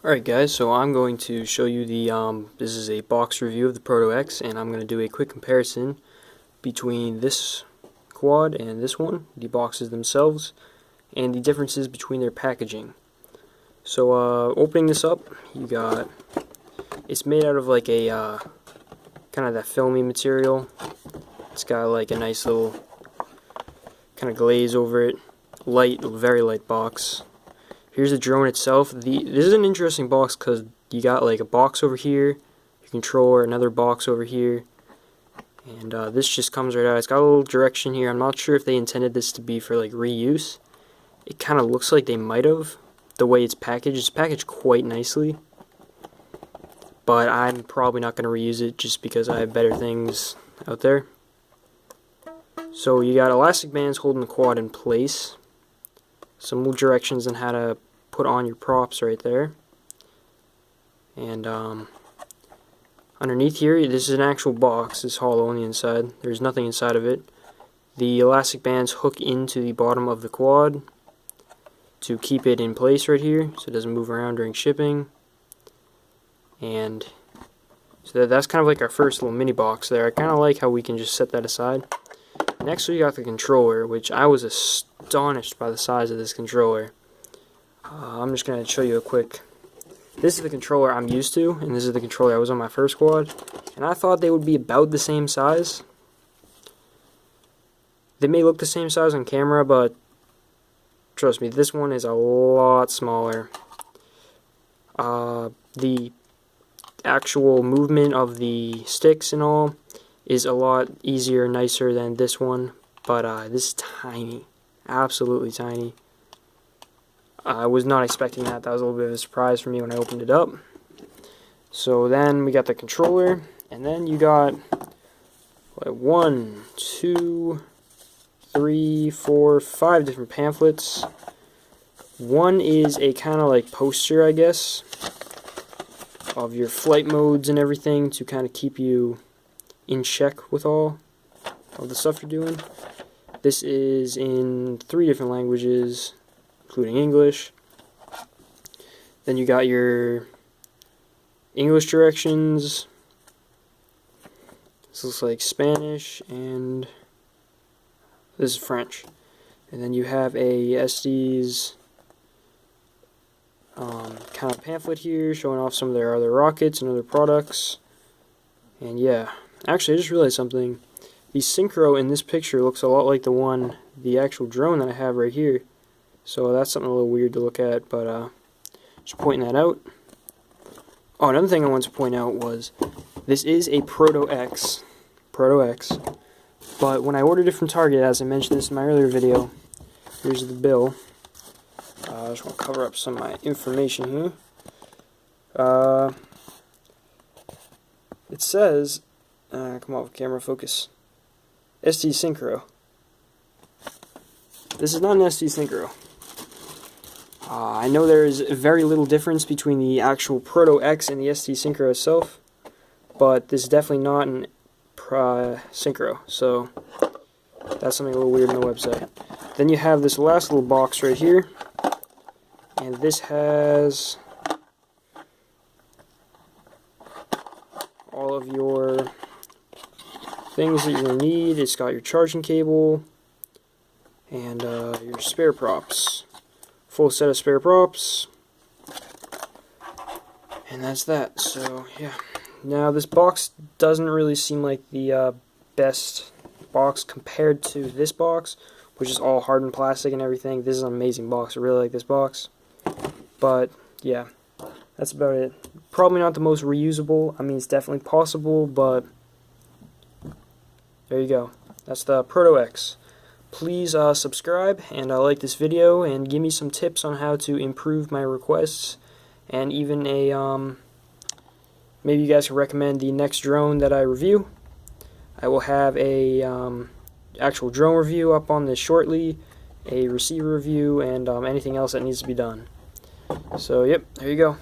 Alright guys, so I'm going to show you this is a box review of the Proto X, and I'm going to do a quick comparison between this quad and this one, the boxes themselves, and the differences between their packaging. So opening this up, it's made out of like a kind of that filmy material. It's got like a nice little kind of glaze over it, very light box. Here's the drone itself. This is an interesting box because you got like a box over here, your controller, another box over here, and this just comes right out. It's got a little direction here. I'm not sure if they intended this to be for like reuse. It kind of looks like they might have, the way it's packaged. It's packaged quite nicely, but I'm probably not going to reuse it just because I have better things out there. So you got elastic bands holding the quad in place, some little directions on how to put on your props right there, and underneath here, this is an actual box. It's hollow on the inside. There's nothing inside of it. The elastic bands hook into the bottom of the quad to keep it in place right here so it doesn't move around during shipping. And so that's kind of like our first little mini box there. I kind of like how we can just set that aside. Next we got the controller, which I was astonished by the size of this controller. I'm just going to show you a quick. This is the controller I'm used to, and this is the controller I was on my first quad, and I thought they would be about the same size. They may look the same size on camera, but trust me, this one is a lot smaller. The actual movement of the sticks and all is a lot easier, nicer than this one, but this is tiny, absolutely tiny. I was not expecting that. That was a little bit of a surprise for me when I opened it up. So then we got the controller, and then you got like 1, 2, 3, 4, 5 different pamphlets. One is a kind of like poster, I guess, of your flight modes and everything to kind of keep you in check with all of the stuff you're doing. This is in 3 different languages, including English. Then you got your English directions. This looks like Spanish, and this is French. And then you have a Estes kind of pamphlet here showing off some of their other rockets and other products. And yeah, actually I just realized something. The synchro in this picture looks a lot like the actual drone that I have right here. So that's something a little weird to look at, but just pointing that out. Oh, another thing I wanted to point out was this is a Proto X, but when I ordered it from Target, as I mentioned this in my earlier video, here's the bill. I just want to cover up some of my information here. It says, come on, camera focus, ST Synchro. This is not an ST Synchro. I know there is very little difference between the actual Proto X and the ST Synchro itself, but this is definitely not an Synchro, so that's something a little weird on the website. Then you have this last little box right here, and this has all of your things that you're going to need. It's got your charging cable and your spare props. Full set of spare props, and that's that. So yeah, now this box doesn't really seem like the best box compared to this box, which is all hardened plastic and everything. This is an amazing box. I really like this box, but yeah, that's about it. Probably not the most reusable. I mean, it's definitely possible, but there you go. That's the Proto X. Please subscribe and like this video and give me some tips on how to improve my requests, and even maybe you guys can recommend the next drone that I review. I will have a actual drone review up on this shortly, a receiver review, and anything else that needs to be done. So yep, there you go.